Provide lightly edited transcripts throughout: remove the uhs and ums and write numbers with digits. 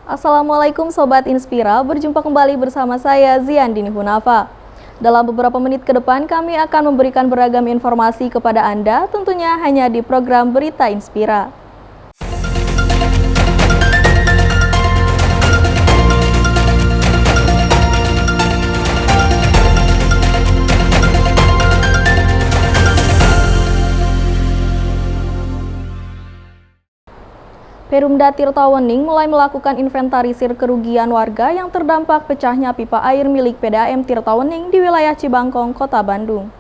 Assalamualaikum Sobat Inspira, berjumpa kembali bersama saya Ziandini Hunafa. Dalam beberapa menit ke depan kami akan memberikan beragam informasi kepada Anda, tentunya hanya di program Berita Inspira. Perumda Tirtawening mulai melakukan inventarisir kerugian warga yang terdampak pecahnya pipa air milik PDAM Tirtawening di wilayah Cibangkong, Kota Bandung.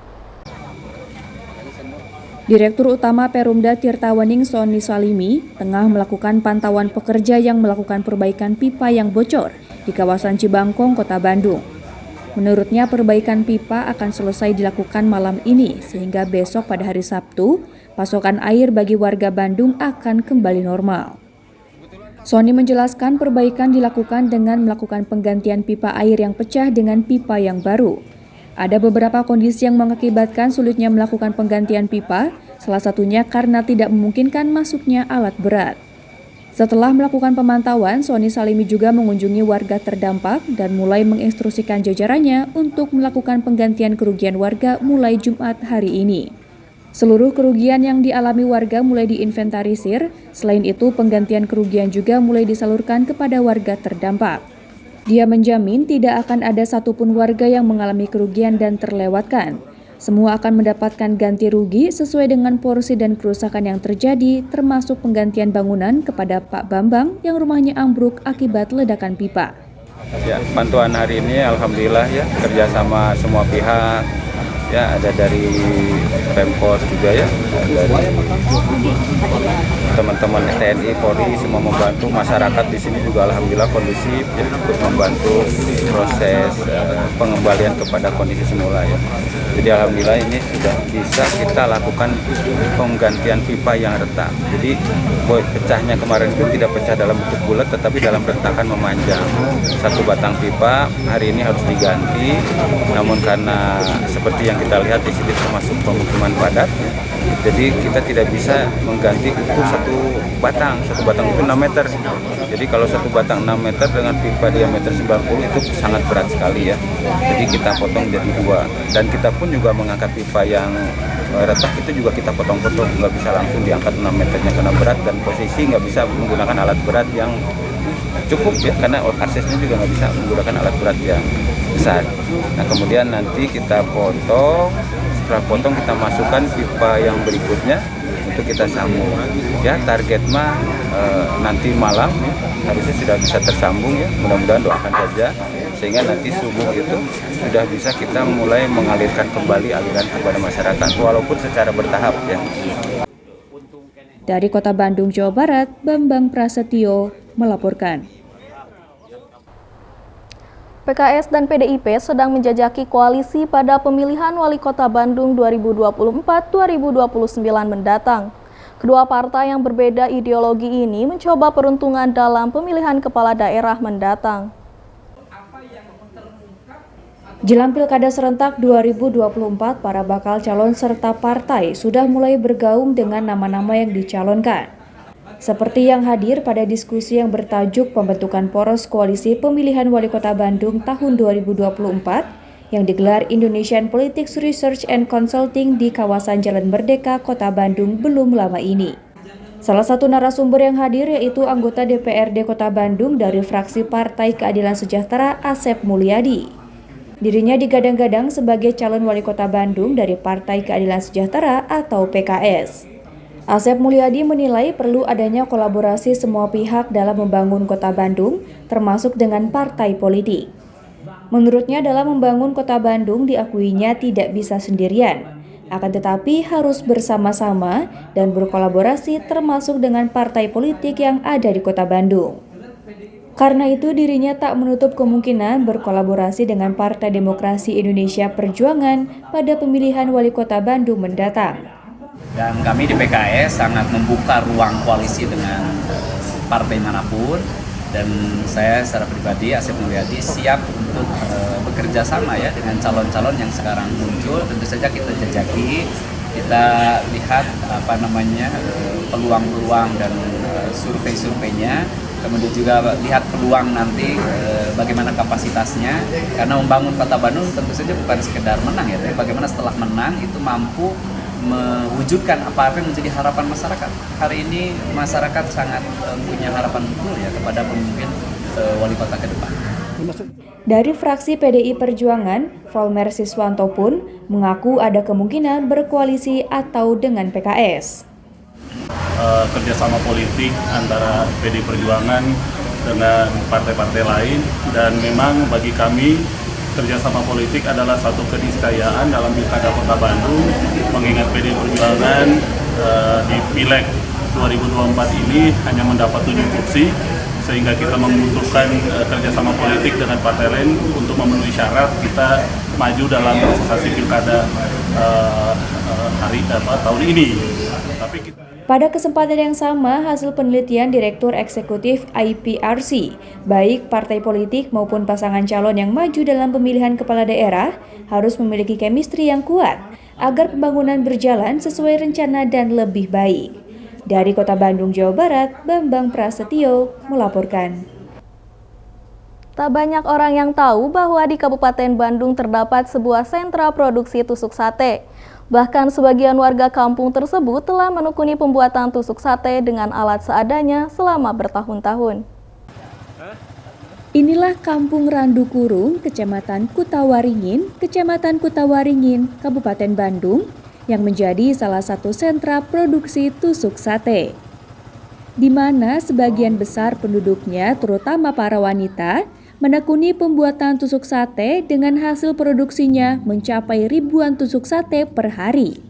Direktur Utama Perumda Tirtawening Sony Salimi tengah melakukan pantauan pekerja yang melakukan perbaikan pipa yang bocor di kawasan Cibangkong, Kota Bandung. Menurutnya perbaikan pipa akan selesai dilakukan malam ini sehingga besok pada hari Sabtu, pasokan air bagi warga Bandung akan kembali normal. Sony menjelaskan perbaikan dilakukan dengan melakukan penggantian pipa air yang pecah dengan pipa yang baru. Ada beberapa kondisi yang mengakibatkan sulitnya melakukan penggantian pipa, salah satunya karena tidak memungkinkan masuknya alat berat. Setelah melakukan pemantauan, Sony Salimi juga mengunjungi warga terdampak dan mulai menginstruksikan jajarannya untuk melakukan penggantian kerugian warga mulai Jumat hari ini. Seluruh kerugian yang dialami warga mulai diinventarisir, selain itu penggantian kerugian juga mulai disalurkan kepada warga terdampak. Dia menjamin tidak akan ada satupun warga yang mengalami kerugian dan terlewatkan. Semua akan mendapatkan ganti rugi sesuai dengan porsi dan kerusakan yang terjadi, termasuk penggantian bangunan kepada Pak Bambang yang rumahnya ambruk akibat ledakan pipa. Ya, bantuan hari ini alhamdulillah ya, kerjasama semua pihak. Ya, ada dari Pemkot juga ya, dari teman-teman TNI, Polri semua membantu, masyarakat di sini juga alhamdulillah kondusif ya, untuk membantu proses pengembalian kepada kondisi semula ya. Jadi alhamdulillah ini sudah bisa kita lakukan penggantian pipa yang retak. Jadi pecahnya kemarin itu tidak pecah dalam bentuk bulat tetapi dalam retakan memanjang. Satu batang pipa hari ini harus diganti, namun karena seperti yang kita lihat di sini termasuk pemukiman padat, jadi kita tidak bisa mengganti utuh satu batang itu 6 meter. Jadi kalau satu batang 6 meter dengan pipa diameter 90 itu sangat berat sekali ya. Jadi kita potong jadi dua, dan kita pun juga mengangkat pipa yang retak itu juga kita potong-potong, nggak bisa langsung diangkat 6 meternya karena berat, dan posisi nggak bisa menggunakan alat berat yang cukup ya, karena aksesnya juga nggak bisa menggunakan alat berat yang besar. Nah kemudian nanti kita potong, setelah potong kita masukkan pipa yang berikutnya untuk kita sambung. Ya target mah nanti malam ya, harusnya sudah bisa tersambung ya, mudah-mudahan doakan saja sehingga nanti subuh itu sudah bisa kita mulai mengalirkan kembali aliran kepada masyarakat walaupun secara bertahap ya. Dari Kota Bandung, Jawa Barat, Bambang Prasetyo melaporkan. PKS dan PDIP sedang menjajaki koalisi pada pemilihan Wali Kota Bandung 2024-2029 mendatang. Kedua partai yang berbeda ideologi ini mencoba peruntungan dalam pemilihan kepala daerah mendatang. Jelang Pilkada serentak 2024, para bakal calon serta partai sudah mulai bergaung dengan nama-nama yang dicalonkan. Seperti yang hadir pada diskusi yang bertajuk pembentukan poros koalisi pemilihan Wali Kota Bandung tahun 2024 yang digelar Indonesian Politics Research and Consulting di kawasan Jalan Merdeka, Kota Bandung belum lama ini. Salah satu narasumber yang hadir yaitu anggota DPRD Kota Bandung dari fraksi Partai Keadilan Sejahtera, Asep Mulyadi. Dirinya digadang-gadang sebagai calon Wali Kota Bandung dari Partai Keadilan Sejahtera atau PKS. Asep Mulyadi menilai perlu adanya kolaborasi semua pihak dalam membangun Kota Bandung, termasuk dengan partai politik. Menurutnya dalam membangun Kota Bandung diakuinya tidak bisa sendirian, akan tetapi harus bersama-sama dan berkolaborasi termasuk dengan partai politik yang ada di Kota Bandung. Karena itu dirinya tak menutup kemungkinan berkolaborasi dengan Partai Demokrasi Indonesia Perjuangan pada pemilihan Wali Kota Bandung mendatang. Dan kami di PKS sangat membuka ruang koalisi dengan partai manapun, dan saya secara pribadi Asep Mulyadi siap untuk bekerja sama ya dengan calon-calon yang sekarang muncul. Tentu saja kita jajaki, kita lihat peluang-peluang dan survei-surveinya. kemudian juga lihat peluang nanti bagaimana kapasitasnya, karena membangun Kota Bandung tentu saja bukan sekedar menang ya, tapi bagaimana setelah menang itu mampu mewujudkan apa yang menjadi harapan masyarakat. Hari ini masyarakat sangat punya harapan betul ya kepada pemimpin wali kota ke depan. Dari fraksi PDI Perjuangan, Volmer Siswanto pun mengaku ada kemungkinan berkoalisi atau dengan PKS. Kerjasama politik antara PDI Perjuangan dengan partai-partai lain, dan memang bagi kami kerjasama politik adalah satu keniscayaan dalam Pilkada Kota Bandung, mengingat PDI Perjuangan di Pileg 2024 ini hanya mendapat 7 kursi, sehingga kita membutuhkan kerjasama politik dengan partai lain untuk memenuhi syarat kita maju dalam proses Pilkada tahun ini. Pada kesempatan yang sama, hasil penelitian Direktur Eksekutif IPRC, baik partai politik maupun pasangan calon yang maju dalam pemilihan kepala daerah harus memiliki chemistry yang kuat agar pembangunan berjalan sesuai rencana dan lebih baik. Dari Kota Bandung, Jawa Barat, Bambang Prasetyo melaporkan. Tak banyak orang yang tahu bahwa di Kabupaten Bandung terdapat sebuah sentra produksi tusuk sate. Bahkan sebagian warga kampung tersebut telah menekuni pembuatan tusuk sate dengan alat seadanya selama bertahun-tahun. Inilah Kampung Randu Kurung, Kecamatan Kutawaringin, Kabupaten Bandung, yang menjadi salah satu sentra produksi tusuk sate. Di mana sebagian besar penduduknya, terutama para wanita, menekuni pembuatan tusuk sate dengan hasil produksinya mencapai ribuan tusuk sate per hari.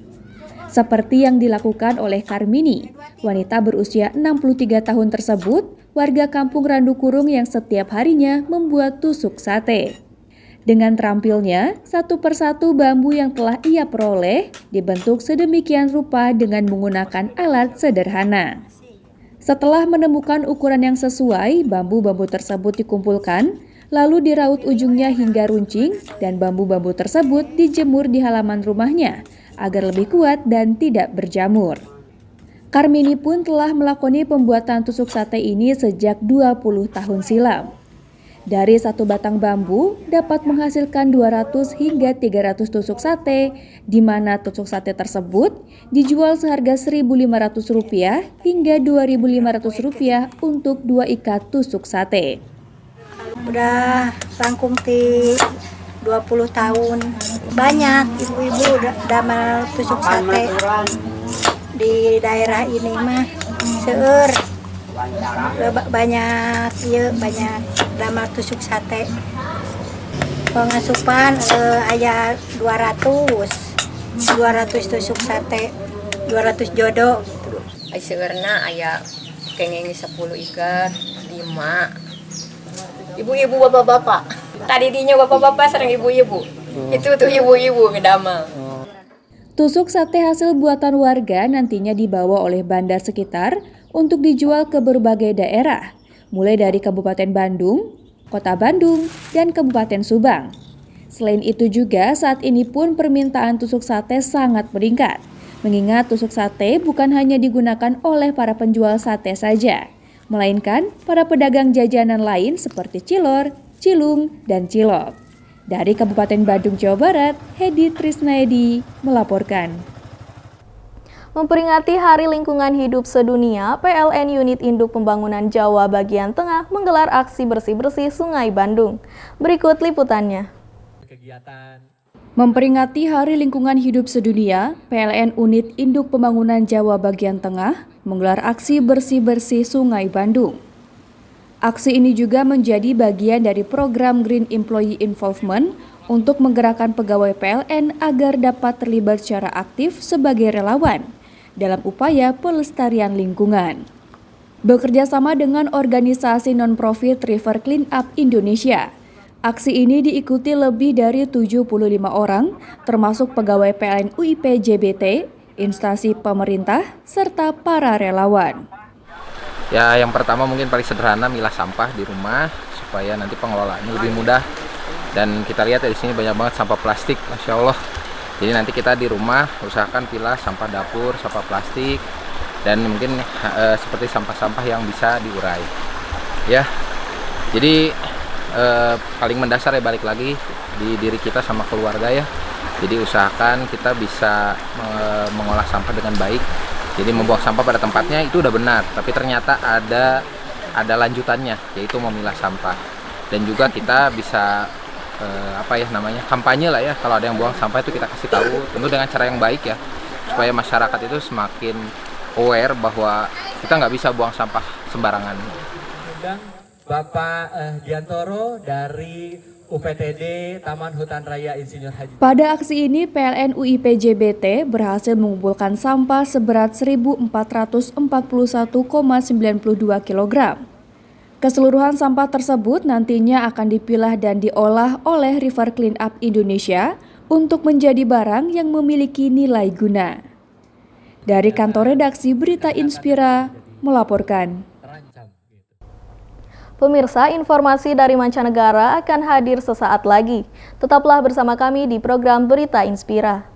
Seperti yang dilakukan oleh Karmini, wanita berusia 63 tahun tersebut, warga kampung Randu Kurung yang setiap harinya membuat tusuk sate. Dengan terampilnya, satu persatu bambu yang telah ia peroleh dibentuk sedemikian rupa dengan menggunakan alat sederhana. Setelah menemukan ukuran yang sesuai, bambu-bambu tersebut dikumpulkan, lalu diraut ujungnya hingga runcing, dan bambu-bambu tersebut dijemur di halaman rumahnya agar lebih kuat dan tidak berjamur. Karmini pun telah melakoni pembuatan tusuk sate ini sejak 20 tahun silam. Dari satu batang bambu dapat menghasilkan 200 hingga 300 tusuk sate, di mana tusuk sate tersebut dijual seharga Rp1.500 hingga Rp2.500 untuk 2 ikat tusuk sate. Udah rangkum 20 tahun. Banyak ibu-ibu damel tusuk sate di daerah ini mah seueur. Banyak damel tusuk sate. Pengasupan aya 200 tusuk sate, 200 jodoh. Seueurna aya kenging 10 ikat, 5. Ibu-ibu, bapak-bapak. Tadi dinya bapak-bapak sareng ibu-ibu. Itu tuh ibu-ibu ngedamel. Tusuk sate hasil buatan warga nantinya dibawa oleh bandar sekitar untuk dijual ke berbagai daerah, mulai dari Kabupaten Bandung, Kota Bandung, dan Kabupaten Subang. Selain itu juga saat ini pun permintaan tusuk sate sangat meningkat, mengingat tusuk sate bukan hanya digunakan oleh para penjual sate saja, melainkan para pedagang jajanan lain seperti cilor, cilung, dan cilok. Dari Kabupaten Bandung, Jawa Barat, Hedi Trisnaedi melaporkan. Memperingati Hari Lingkungan Hidup Sedunia, PLN Unit Induk Pembangunan Jawa bagian Tengah menggelar aksi bersih-bersih Sungai Bandung. Berikut liputannya. Memperingati Hari Lingkungan Hidup Sedunia, PLN Unit Induk Pembangunan Jawa bagian Tengah menggelar aksi bersih-bersih Sungai Bandung. Aksi ini juga menjadi bagian dari program Green Employee Involvement untuk menggerakkan pegawai PLN agar dapat terlibat secara aktif sebagai relawan dalam upaya pelestarian lingkungan. Bekerja sama dengan organisasi non-profit River Clean Up Indonesia, aksi ini diikuti lebih dari 75 orang, termasuk pegawai PLN UIP JBT, instansi pemerintah, serta para relawan. Ya, yang pertama mungkin paling sederhana milah sampah di rumah supaya nanti pengelolaannya lebih mudah. Dan kita lihat ya, di sini banyak banget sampah plastik, Masya Allah. Jadi nanti kita di rumah usahakan pilah sampah dapur, sampah plastik, dan mungkin seperti sampah-sampah yang bisa diurai. ya. Jadi paling mendasar ya balik lagi di diri kita sama keluarga ya. Jadi usahakan kita bisa mengolah sampah dengan baik. Jadi membuang sampah pada tempatnya itu udah benar, tapi ternyata ada lanjutannya, yaitu memilah sampah. Dan juga kita bisa kampanye lah ya, kalau ada yang buang sampah itu kita kasih tahu, tentu dengan cara yang baik ya, supaya masyarakat itu semakin aware bahwa kita nggak bisa buang sampah sembarangan. Bapak Diantoro dari UPTD Taman Hutan Raya Insinyur Haji. Pada aksi ini, PLN UIP JBT berhasil mengumpulkan sampah seberat 1.441,92 kg. Keseluruhan sampah tersebut nantinya akan dipilah dan diolah oleh River Clean Up Indonesia untuk menjadi barang yang memiliki nilai guna. Dari kantor redaksi Berita Inspira melaporkan. Pemirsa, informasi dari mancanegara akan hadir sesaat lagi. Tetaplah bersama kami di program Berita Inspira.